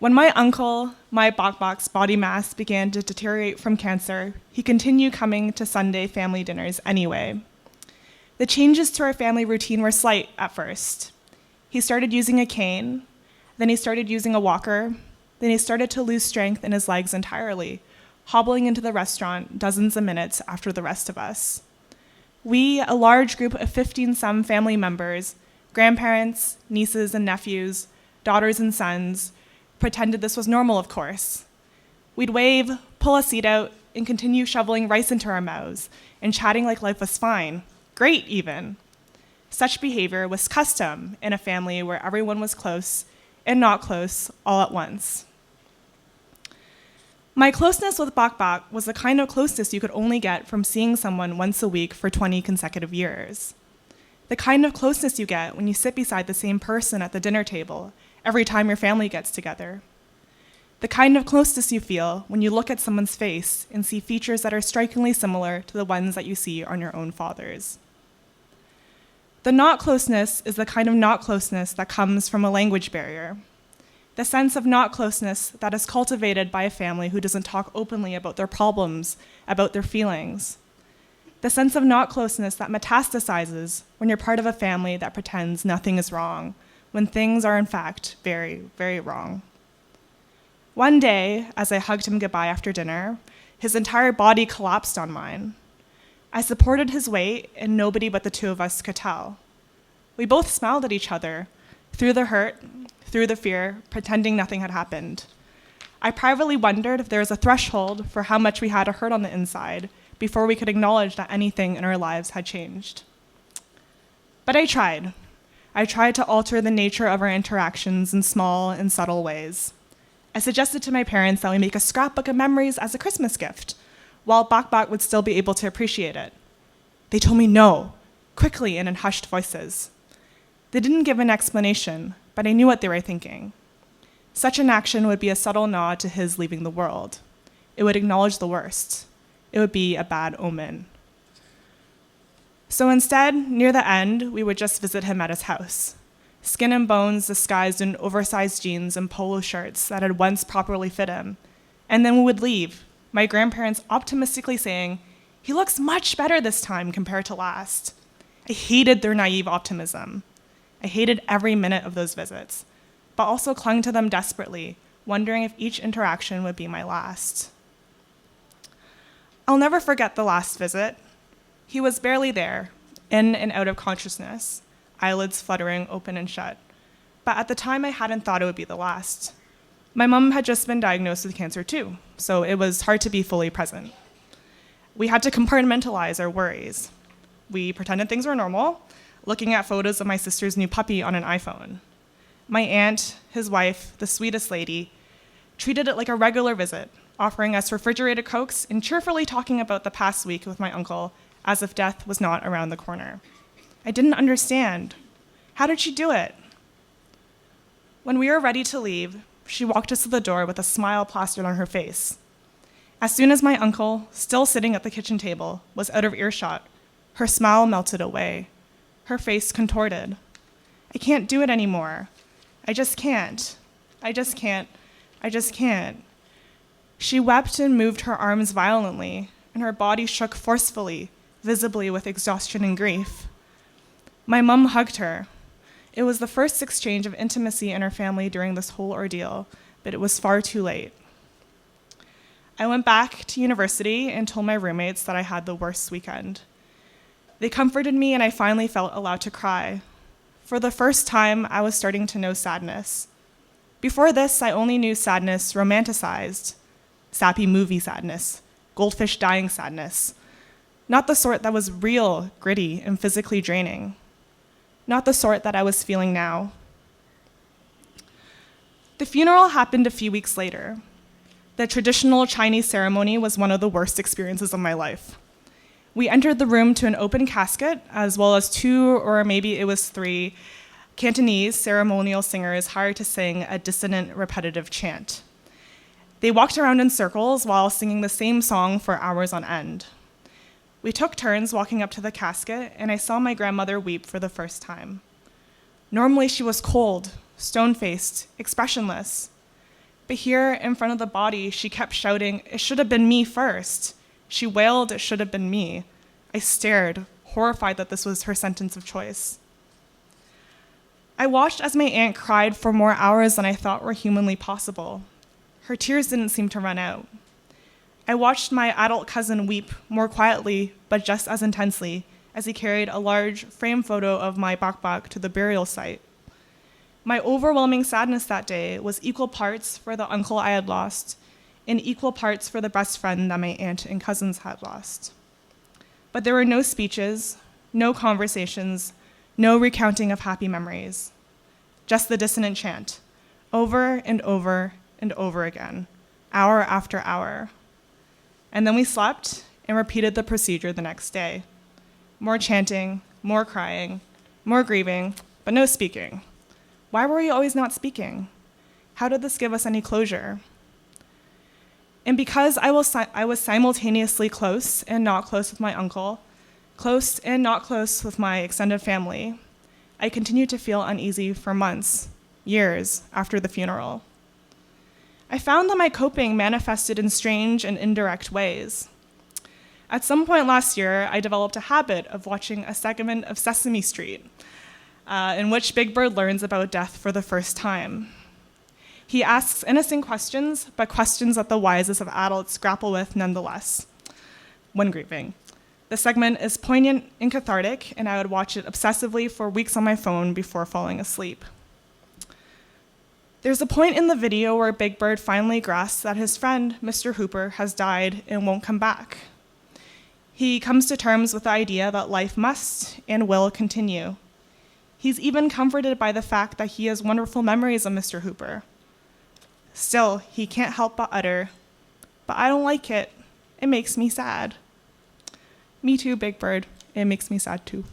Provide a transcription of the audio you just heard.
When my uncle, my Bokbok's body mass began to deteriorate from cancer, he continued coming to Sunday family dinners anyway. The changes to our family routine were slight at first. He started using a cane, then he started using a walker, then he started to lose strength in his legs entirely, hobbling into the restaurant dozens of minutes after the rest of us. We, a large group of 15-some family members, grandparents, nieces and nephews, daughters and sons, pretended this was normal, of course. We'd wave, pull a seat out, and continue shoveling rice into our mouths and chatting like life was fine, great even. Such behavior was custom in a family where everyone was close and not close all at once. My closeness with Bokbok was the kind of closeness you could only get from seeing someone once a week for 20 consecutive years. The kind of closeness you get when you sit beside the same person at the dinner table every time your family gets together. The kind of closeness you feel when you look at someone's face and see features that are strikingly similar to the ones that you see on your own father's. The not closeness is the kind of not closeness that comes from a language barrier. The sense of not closeness that is cultivated by a family who doesn't talk openly about their problems, about their feelings. The sense of not closeness that metastasizes when you're part of a family that pretends nothing is wrong, when things are in fact very, very wrong. One day, as I hugged him goodbye after dinner, his entire body collapsed on mine. I supported his weight, and nobody but the two of us could tell. We both smiled at each other, through the hurt, through the fear, pretending nothing had happened. I privately wondered if there was a threshold for how much we had to hurt on the inside before we could acknowledge that anything in our lives had changed. But I tried. I tried to alter the nature of our interactions in small and subtle ways. I suggested to my parents that we make a scrapbook of memories as a Christmas gift, while Bokbok would still be able to appreciate it. They told me no, quickly and in hushed voices. They didn't give an explanation, but I knew what they were thinking. Such an action would be a subtle nod to his leaving the world. It would acknowledge the worst. It would be a bad omen. So instead, near the end, we would just visit him at his house. Skin and bones disguised in oversized jeans and polo shirts that had once properly fit him. And then we would leave, my grandparents optimistically saying, "He looks much better this time compared to last." I hated their naive optimism. I hated every minute of those visits, but also clung to them desperately, wondering if each interaction would be my last. I'll never forget the last visit. He was barely there, in and out of consciousness, eyelids fluttering open and shut. But at the time, I hadn't thought it would be the last. My mom had just been diagnosed with cancer too, so it was hard to be fully present. We had to compartmentalize our worries. We pretended things were normal, looking at photos of my sister's new puppy on an iPhone. My aunt, his wife, the sweetest lady, treated it like a regular visit, offering us refrigerated Cokes and cheerfully talking about the past week with my uncle as if death was not around the corner. I didn't understand. How did she do it? When we were ready to leave, she walked us to the door with a smile plastered on her face. As soon as my uncle, still sitting at the kitchen table, was out of earshot, her smile melted away. Her face contorted. I can't do it anymore. I just can't. I just can't. I just can't. She wept and moved her arms violently, and her body shook forcefully, visibly with exhaustion and grief. My mom hugged her. It was the first exchange of intimacy in our family during this whole ordeal, but it was far too late. I went back to university and told my roommates that I had the worst weekend. They comforted me, and I finally felt allowed to cry. For the first time, I was starting to know sadness. Before this, I only knew sadness romanticized, sappy movie sadness, goldfish dying sadness, not the sort that was real, gritty, and physically draining, not the sort that I was feeling now. The funeral happened a few weeks later. The traditional Chinese ceremony was one of the worst experiences of my life. We entered the room to an open casket, as well as 2, or maybe it was 3, Cantonese ceremonial singers hired to sing a dissonant, repetitive chant. They walked around in circles while singing the same song for hours on end. We took turns walking up to the casket, and I saw my grandmother weep for the first time. Normally, she was cold, stone-faced, expressionless. But here, in front of the body, she kept shouting, "It should have been me first." She wailed, "It should have been me." I stared, horrified that this was her sentence of choice. I watched as my aunt cried for more hours than I thought were humanly possible. Her tears didn't seem to run out. I watched my adult cousin weep more quietly, but just as intensely, as he carried a large frame photo of my bakbak to the burial site. My overwhelming sadness that day was equal parts for the uncle I had lost and equal parts for the best friend that my aunt and cousins had lost. But there were no speeches, no conversations, no recounting of happy memories, just the dissonant chant, over and over and over again, hour after hour. And then we slept and repeated the procedure the next day. More chanting, more crying, more grieving, but no speaking. Why were we always not speaking? How did this give us any closure? And because I was simultaneously close and not close with my uncle, close and not close with my extended family, I continued to feel uneasy for months, years after the funeral. I found that my coping manifested in strange and indirect ways. At some point last year, I developed a habit of watching a segment of Sesame Street, in which Big Bird learns about death for the first time. He asks innocent questions, but questions that the wisest of adults grapple with nonetheless, when grieving. The segment is poignant and cathartic, and I would watch it obsessively for weeks on my phone before falling asleep. There's a point in the video where Big Bird finally grasps that his friend, Mr. Hooper, has died and won't come back. He comes to terms with the idea that life must and will continue. He's even comforted by the fact that he has wonderful memories of Mr. Hooper. Still, he can't help but utter, "But I don't like it. It makes me sad." Me too, Big Bird. It makes me sad too.